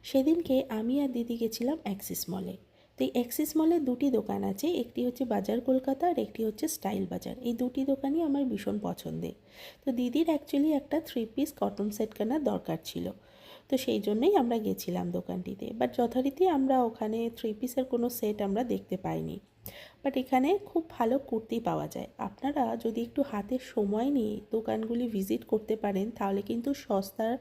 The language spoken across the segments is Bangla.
সেদিনকে আমি আর দিদি গেছিলাম অ্যাক্সিস মলে। তো এই অ্যাক্সিস মলে দুটি দোকান আছে, একটি হচ্ছে বাজার কলকাতা আর একটি হচ্ছে স্টাইল বাজার। এই দুটি দোকানই আমার ভীষণ পছন্দের। তো দিদির অ্যাকচুয়ালি একটা 3 পিস কটন সেট কেনার দরকার ছিল, তো সেই জন্যই আমরা গেছিলাম দোকানটিতে। বাট যথারীতি আমরা ওখানে 3 পিসের কোনো সেট আমরা দেখতে পাইনি। বাট এখানে খুব ভালো কুর্তি পাওয়া যায়। আপনারা যদি একটু হাতে সময় নিয়ে দোকানগুলি ভিজিট করতে পারেন তাহলে কিন্তু সস্তার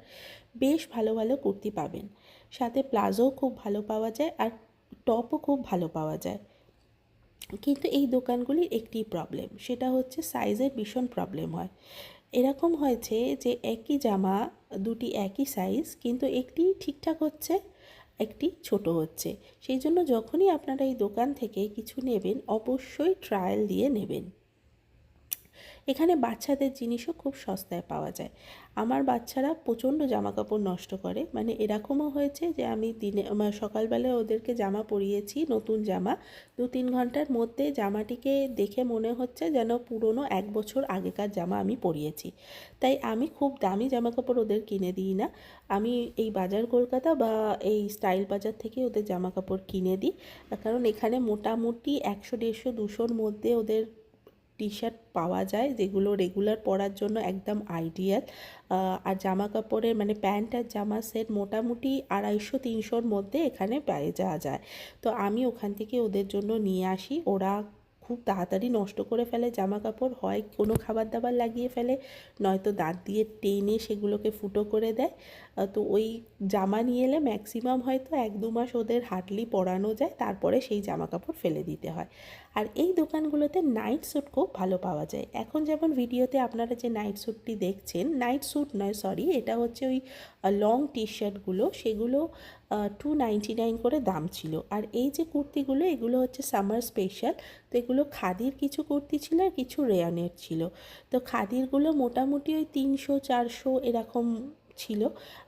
বেশ ভালো ভালো কুর্তি পাবেন। সাথে প্লাজোও খুব ভালো পাওয়া যায় আর টপও খুব ভালো পাওয়া যায়। কিন্তু এই দোকানগুলির একটি প্রবলেম, সেটা হচ্ছে সাইজের ভীষণ প্রবলেম হয়। এরকম হয়েছে যে একই জামা দুটি একই সাইজ, কিন্তু একটি ঠিকঠাক হচ্ছে, একটি ছোট হচ্ছে। সেই জন্য যখনই আপনারা এই দোকান থেকে কিছু নেবেন অবশ্যই ট্রায়াল দিয়ে নেবেন। এখানে বাচ্চাদের জিনিসও খুব সস্তায় পাওয়া যায়। আমার বাচ্চারা প্রচণ্ড জামাকাপড় নষ্ট করে, মানে এরকমও হয়েছে যে আমি সকালবেলায় ওদেরকে জামা পরিয়েছি, নতুন জামা, 2-3 ঘন্টার মধ্যে জামাটিকে দেখে মনে হচ্ছে যেন পুরনো 1 বছর আগেকার জামা আমি পরিয়েছি। তাই আমি খুব দামি জামাকাপড় ওদের কিনে দিই না। আমি এই বাজার কলকাতা বা এই স্টাইল বাজার থেকে ওদের জামাকাপড় কিনে দিই, কারণ এখানে মোটামুটি 100, 150, 200-র মধ্যে ওদের টি-শার্ট পাওয়া যায়, যেগুলো রেগুলার পরার জন্য একদম আইডিয়াল। আর জামা কাপড়ের মানে প্যান্ট আর জামা সেট মোটামুটি 250-300-র মধ্যে এখানে পেয়ে যাওয়া যায়। তো আমি ওখান থেকে ওদের জন্য নিয়ে আসি। ওরা খুব তাড়াতাড়ি নষ্ট করে ফেলে জামা কাপড়, হয় কোনো খাবার দাবার লাগিয়ে ফেলে, নয়তো দাঁত দিয়ে টেনে সেগুলোকে ফুটো করে দেয়। তো ওই জামা নিয়ে এলে ম্যাক্সিমাম হয়তো 1-2 মাস ওদের হার্ডলি পরানো যায়, তারপরে সেই জামা কাপড় ফেলে দিতে হয়। আর এই দোকানগুলোতে নাইট স্যুট খুব ভালো পাওয়া যায়। এখন যেমন ভিডিওতে আপনারা যে নাইট স্যুটটি দেখছেন, নাইট স্যুট নয় সরি, এটা হচ্ছে ওই লং টি শার্টগুলো, সেগুলো 299 করে দাম ছিল। আর এই যে কুর্তিগুলো, এগুলো হচ্ছে সামার স্পেশাল। তো এগুলো খাদির কিছু কুর্তি ছিল আর কিছু রেয়নের ছিল। তো খাদিরগুলো মোটামুটি ওই 300-400 এরকম ছিল,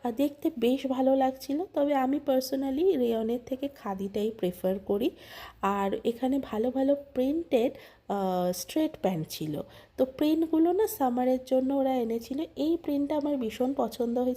আর দেখতে বেশ ভালো লাগছিল। তবে আমি পার্সোনালি রেয়নের থেকে খাদিটাই প্রেফার করি। আর এখানে ভালো ভালো প্রিন্টেড স্ট্রেট প্যান্ট ছিল। তো প্রিন্টগুলো না সামারের জন্য ওরা এনেছিল, এই প্রিন্টটা আমার ভীষণ পছন্দ হয়েছে।